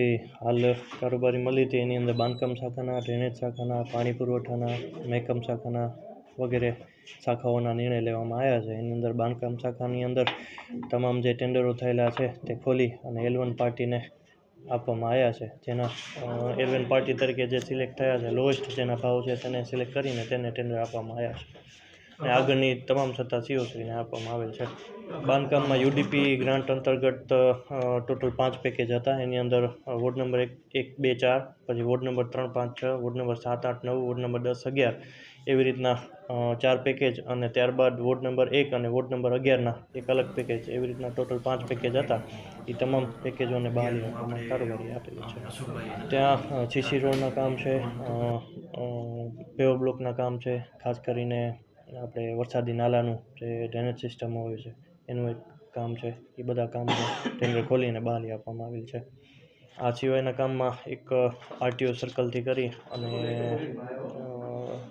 જે હાલ કારોબારી મળી હતી એની અંદર બાંધકામ શાખાના, ડ્રેનેજ શાખાના, પાણી પુરવઠાના, મહેકમ શાખાના વગેરે શાખાઓના નિર્ણય લેવામાં આવ્યા છે. એની અંદર બાંધકામ શાખાની અંદર તમામ જે ટેન્ડરો થયેલા છે તે ખોલી અને L1 પાર્ટીને આપવામાં આવ્યા છે. જેના L1 પાર્ટી તરીકે જે સિલેક્ટ થયા છે, લોએસ્ટ જેના ભાવ છે તેને સિલેક્ટ કરીને તેને ટેન્ડર આપવામાં આવ્યા છે અને આગળની તમામ સત્તા COCને આપવામાં આવેલ છે. બાંધકામમાં UDP ગ્રાન્ટ અંતર્ગત ટોટલ 5 પેકેજ હતા. એની અંદર વોર્ડ નંબર 1, 2, 4, પછી ward number 3, 5, 6, ward number 7, 8, 9, ward number 10, 11 એવી રીતના 4 પેકેજ અને ત્યારબાદ વોર્ડ નંબર 1 અને વોર્ડ નંબર 11ના એક અલગ પેકેજ, એવી રીતના ટોટલ 5 પેકેજ હતા. એ તમામ પેકેજોને બહાલી આપવામાં કારોબારી આપેલી છે. ત્યાં CC રોડના કામ છે, પેવર બ્લોકના કામ છે, ખાસ કરીને આપણે વરસાદી નાલાનું જે ડ્રેનેજ સિસ્ટમ હોય છે એનું એક કામ છે. એ બધા કામો ટેન્ડર ખોલીને બહાલી આપવામાં આવેલ છે. આ સિવાયના કામમાં એક RTO સર્કલથી કરી અને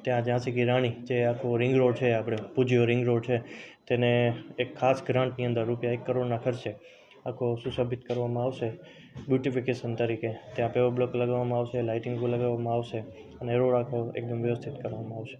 ત્યાં ઝાંસી કી રાણી જે આખો રિંગ રોડ છે, આપણે પૂજ્યો રિંગ રોડ છે, તેને એક ખાસ ગ્રાન્ટની અંદર રૂપિયા 1 કરોડના ખર્ચે આખો સુશોભિત કરવામાં આવશે. બ્યુટિફિકેશન તરીકે ત્યાં પેવર બ્લોક લગાવવામાં આવશે, લાઇટિંગ લગાવવામાં આવશે અને રોડ આખો એકદમ વ્યવસ્થિત કરવામાં આવશે.